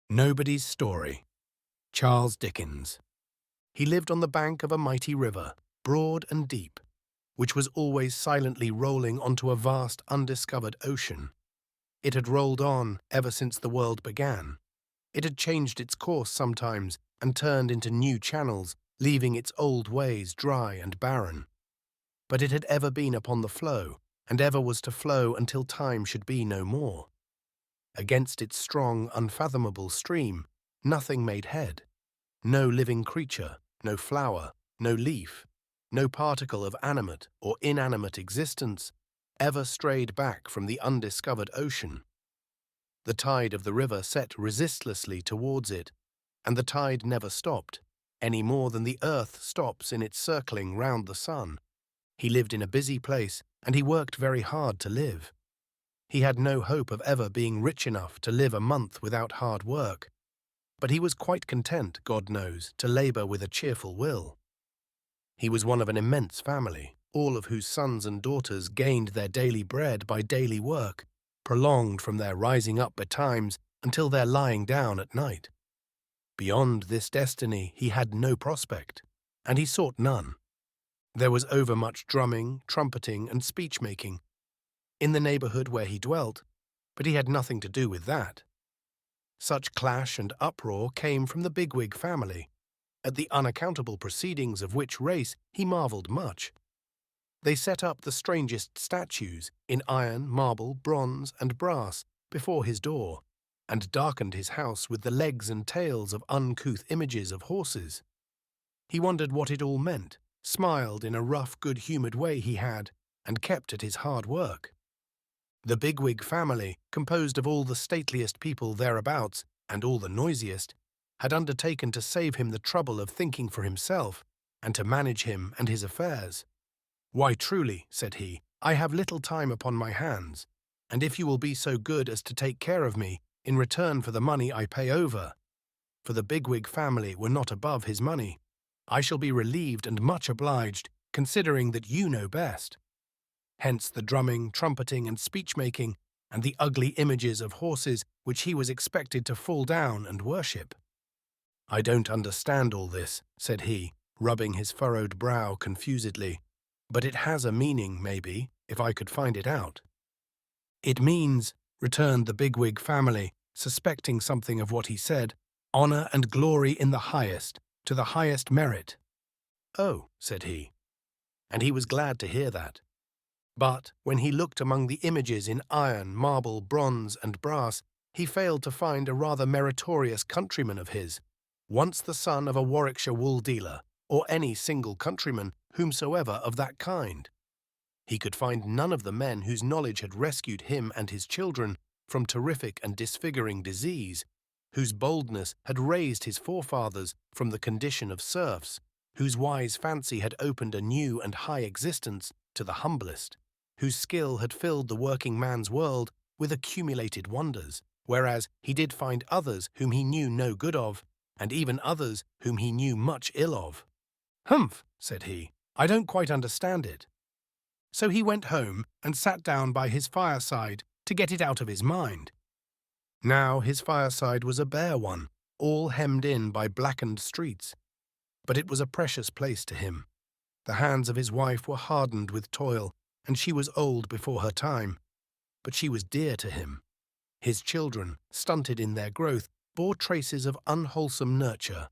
Nobody's Story. Charles Dickens. He lived on the bank of a mighty river, broad and deep, which was always silently rolling onto a vast undiscovered ocean. It had rolled on ever since the world began. It had changed its course sometimes and turned into new channels, leaving its old ways dry and barren. But it had ever been upon the flow, and ever was to flow until time should be no more. Against its strong, unfathomable stream, nothing made head. No living creature, no flower, no leaf, no particle of animate or inanimate existence ever strayed back from the undiscovered ocean. The tide of the river set resistlessly towards it, and the tide never stopped, any more than the earth stops in its circling round the sun. He lived in a busy place, and he worked very hard to live. He had no hope of ever being rich enough to live a month without hard work, but he was quite content, God knows, to labour with a cheerful will. He was one of an immense family, all of whose sons and daughters gained their daily bread by daily work, prolonged from their rising up betimes until their lying down at night. Beyond this destiny he had no prospect, and he sought none. There was overmuch drumming, trumpeting, and speech-making in the neighbourhood where he dwelt, but he had nothing to do with that. Such clash and uproar came from the bigwig family, at the unaccountable proceedings of which race he marvelled much. They set up the strangest statues in iron, marble, bronze, and brass before his door, and darkened his house with the legs and tails of uncouth images of horses. He wondered what it all meant, smiled in a rough, good-humoured way he had, and kept at his hard work. The bigwig family, composed of all the stateliest people thereabouts, and all the noisiest, had undertaken to save him the trouble of thinking for himself, and to manage him and his affairs. "Why, truly," said he, "I have little time upon my hands, and if you will be so good as to take care of me, in return for the money I pay over," for the bigwig family were not above his money, "I shall be relieved and much obliged, considering that you know best." Hence the drumming, trumpeting, and speech-making, and the ugly images of horses which he was expected to fall down and worship. "I don't understand all this," said he, rubbing his furrowed brow confusedly, "but it has a meaning, maybe, if I could find it out." "It means," returned the bigwig family, suspecting something of what he said, "honour and glory in the highest, to the highest merit." "Oh," said he, and he was glad to hear that. But when he looked among the images in iron, marble, bronze, and brass, he failed to find a rather meritorious countryman of his, once the son of a Warwickshire wool dealer, or any single countryman whomsoever of that kind. He could find none of the men whose knowledge had rescued him and his children from terrific and disfiguring disease, whose boldness had raised his forefathers from the condition of serfs, whose wise fancy had opened a new and high existence to the humblest, whose skill had filled the working man's world with accumulated wonders, whereas he did find others whom he knew no good of, and even others whom he knew much ill of. "Humph," said he, "I don't quite understand it." So he went home and sat down by his fireside to get it out of his mind. Now his fireside was a bare one, all hemmed in by blackened streets. But it was a precious place to him. The hands of his wife were hardened with toil, and she was old before her time, but she was dear to him. His children, stunted in their growth, bore traces of unwholesome nurture,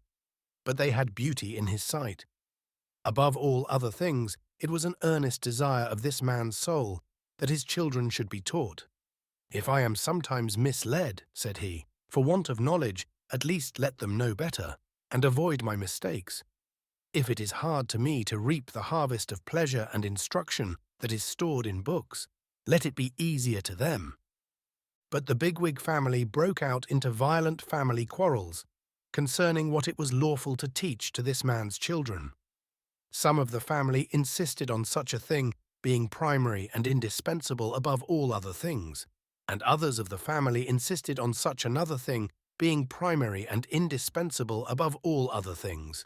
but they had beauty in his sight. Above all other things, it was an earnest desire of this man's soul that his children should be taught. "If I am sometimes misled," said he, "for want of knowledge, at least let them know better, and avoid my mistakes. If it is hard to me to reap the harvest of pleasure and instruction that is stored in books, let it be easier to them." But the bigwig family broke out into violent family quarrels concerning what it was lawful to teach to this man's children. Some of the family insisted on such a thing being primary and indispensable above all other things, and others of the family insisted on such another thing being primary and indispensable above all other things.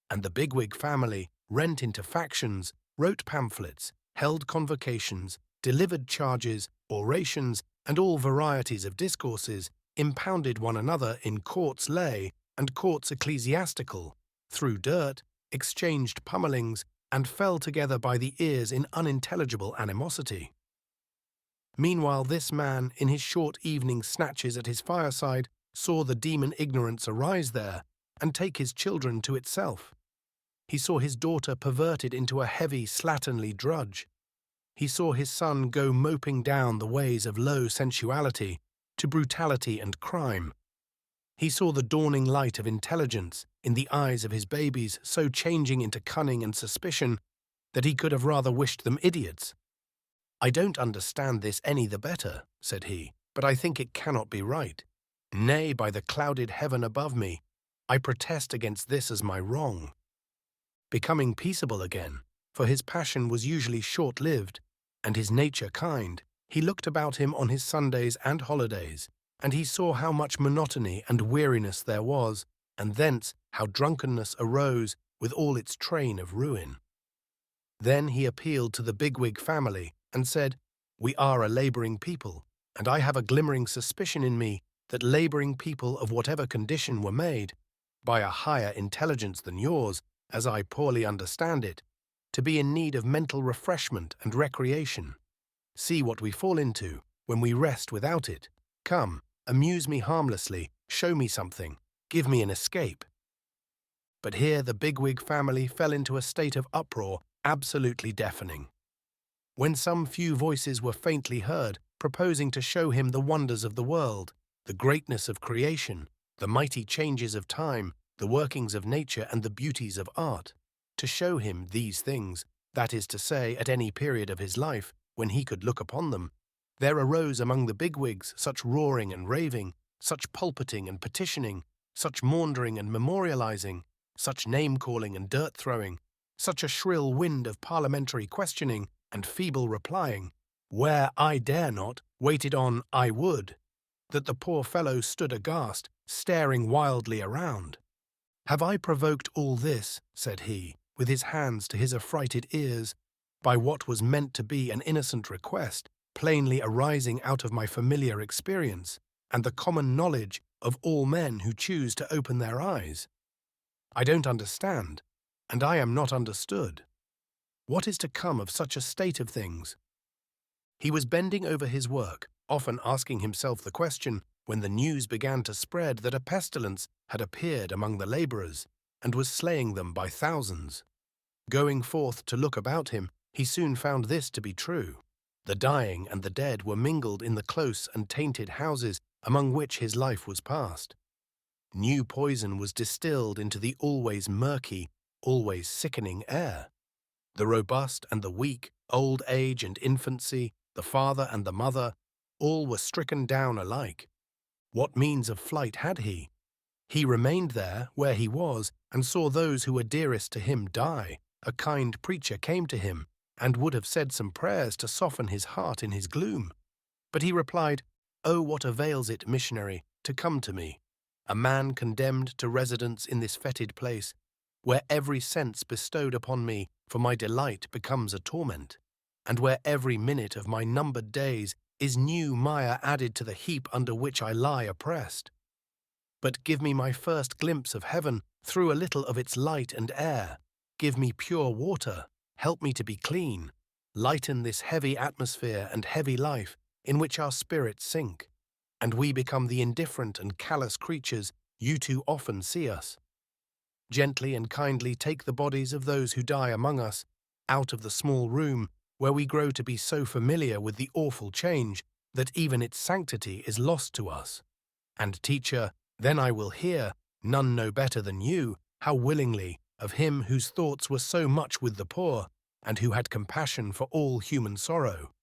And the bigwig family rent into factions, wrote pamphlets, held convocations, delivered charges, orations, and all varieties of discourses impounded one another in courts lay and courts ecclesiastical, threw dirt, exchanged pummelings, and fell together by the ears in unintelligible animosity. Meanwhile this man, in his short evening snatches at his fireside, saw the demon ignorance arise there, and take his children to itself. He saw his daughter perverted into a heavy, slatternly drudge. He saw his son go moping down the ways of low sensuality to brutality and crime. He saw the dawning light of intelligence in the eyes of his babies so changing into cunning and suspicion that he could have rather wished them idiots. "I don't understand this any the better," said he, "but I think it cannot be right. Nay, by the clouded heaven above me, I protest against this as my wrong." Becoming peaceable again, for his passion was usually short-lived, and his nature kind, he looked about him on his Sundays and holidays, and he saw how much monotony and weariness there was, and thence how drunkenness arose with all its train of ruin. Then he appealed to the bigwig family and said, "We are a labouring people, and I have a glimmering suspicion in me that labouring people of whatever condition were made, by a higher intelligence than yours, as I poorly understand it, to be in need of mental refreshment and recreation. See what we fall into when we rest without it. Come, amuse me harmlessly, show me something, give me an escape." But here the bigwig family fell into a state of uproar absolutely deafening. When some few voices were faintly heard proposing to show him the wonders of the world, the greatness of creation, the mighty changes of time, the workings of nature and the beauties of art, to show him these things, that is to say, at any period of his life when he could look upon them, there arose among the bigwigs such roaring and raving, such pulpiting and petitioning, such maundering and memorializing, such name-calling and dirt-throwing, such a shrill wind of parliamentary questioning and feeble replying, where I dare not, waited on I would, that the poor fellow stood aghast, staring wildly around. "Have I provoked all this," said he, with his hands to his affrighted ears, "by what was meant to be an innocent request, plainly arising out of my familiar experience, and the common knowledge of all men who choose to open their eyes? I don't understand, and I am not understood. What is to come of such a state of things?" He was bending over his work, often asking himself the question, when the news began to spread that a pestilence had appeared among the labourers, and was slaying them by thousands. Going forth to look about him, he soon found this to be true. The dying and the dead were mingled in the close and tainted houses among which his life was passed. New poison was distilled into the always murky, always sickening air. The robust and the weak, old age and infancy, the father and the mother, all were stricken down alike. What means of flight had he? He remained there where he was and saw those who were dearest to him die. A kind preacher came to him and would have said some prayers to soften his heart in his gloom. But he replied, "Oh, what avails it, missionary, to come to me, a man condemned to residence in this fetid place, where every sense bestowed upon me for my delight becomes a torment, and where every minute of my numbered days is new mire added to the heap under which I lie oppressed. But give me my first glimpse of heaven through a little of its light and air. Give me pure water, help me to be clean, lighten this heavy atmosphere and heavy life in which our spirits sink, and we become the indifferent and callous creatures you too often see us. Gently and kindly take the bodies of those who die among us out of the small room where we grow to be so familiar with the awful change that even its sanctity is lost to us. And, teacher, then I will hear, none know better than you, how willingly, of him whose thoughts were so much with the poor, and who had compassion for all human sorrow."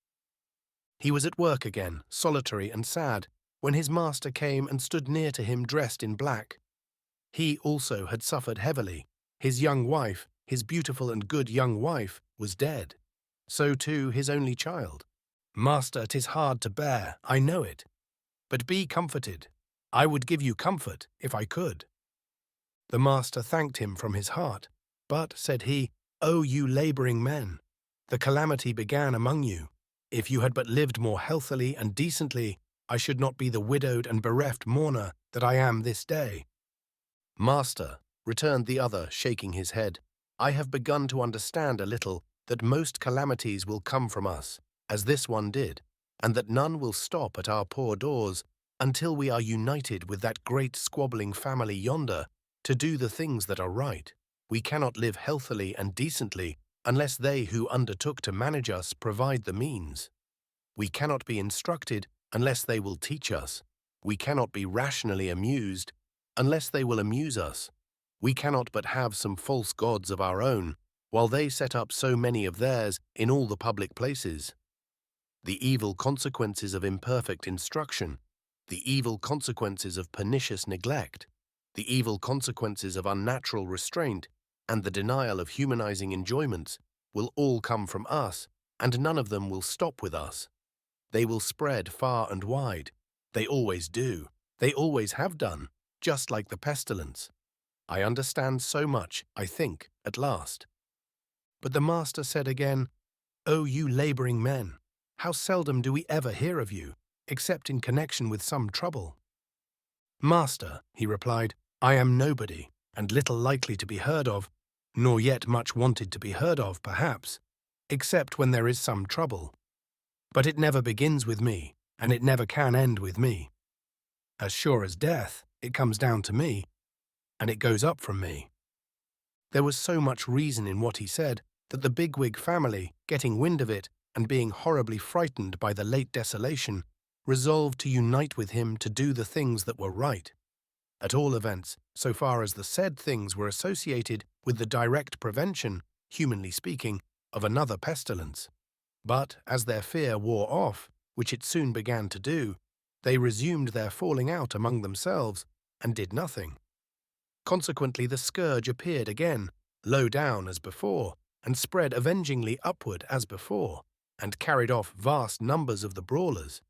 He was at work again, solitary and sad, when his master came and stood near to him dressed in black. He also had suffered heavily. His young wife, his beautiful and good young wife, was dead. So too his only child. "Master, 'tis hard to bear, I know it. But be comforted. I would give you comfort, if I could." The master thanked him from his heart. "But," said he, "O you labouring men, the calamity began among you. If you had but lived more healthily and decently, I should not be the widowed and bereft mourner that I am this day." "Master," returned the other, shaking his head, "I have begun to understand a little that most calamities will come from us, as this one did, and that none will stop at our poor doors until we are united with that great squabbling family yonder to do the things that are right. We cannot live healthily and decently unless they who undertook to manage us provide the means. We cannot be instructed unless they will teach us. We cannot be rationally amused unless they will amuse us. We cannot but have some false gods of our own, while they set up so many of theirs in all the public places. The evil consequences of imperfect instruction, the evil consequences of pernicious neglect, the evil consequences of unnatural restraint, and the denial of humanizing enjoyments will all come from us, and none of them will stop with us. They will spread far and wide. They always do. They always have done, just like the pestilence. I understand so much, I think, at last." But the master said again, "O you laboring men, how seldom do we ever hear of you, except in connection with some trouble?" "Master," he replied, "I am nobody, and little likely to be heard of, nor yet much wanted to be heard of, perhaps, except when there is some trouble. But it never begins with me, and it never can end with me. As sure as death, it comes down to me, and it goes up from me." There was so much reason in what he said that the bigwig family, getting wind of it and being horribly frightened by the late desolation, resolved to unite with him to do the things that were right. At all events, so far as the said things were associated with the direct prevention, humanly speaking, of another pestilence. But as their fear wore off, which it soon began to do, they resumed their falling out among themselves and did nothing. Consequently, the scourge appeared again, low down as before, and spread avengingly upward as before, and carried off vast numbers of the brawlers.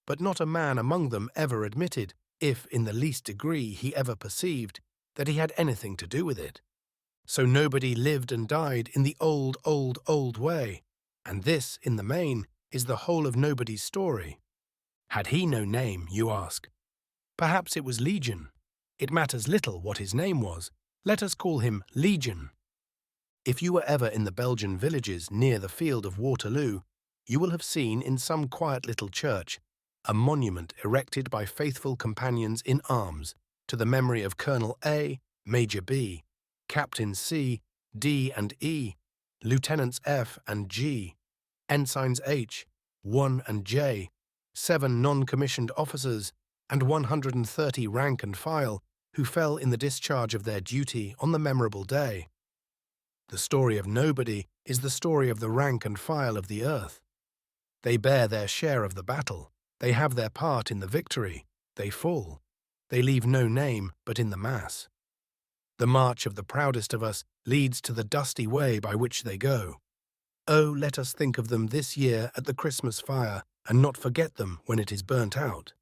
But not a man among them ever admitted, if in the least degree he ever perceived, that he had anything to do with it. So nobody lived and died in the old way, and this, in the main, is the whole of nobody's story. Had he no name, you ask? Perhaps it was Legion. It matters little what his name was. Let us call him Legion. If you were ever in the Belgian villages near the field of Waterloo, you will have seen in some quiet little church a monument erected by faithful companions in arms to the memory of Colonel A, Major B, Captain C, D and E, Lieutenants F and G, Ensigns H, 1 and J, 7 non-commissioned officers, and 130 rank and file who fell in the discharge of their duty on the memorable day. The story of nobody is the story of the rank and file of the earth. They bear their share of the battle. They have their part in the victory. They fall. They leave no name but in the mass. The march of the proudest of us leads to the dusty way by which they go. Oh, let us think of them this year at the Christmas fire, and not forget them when it is burnt out.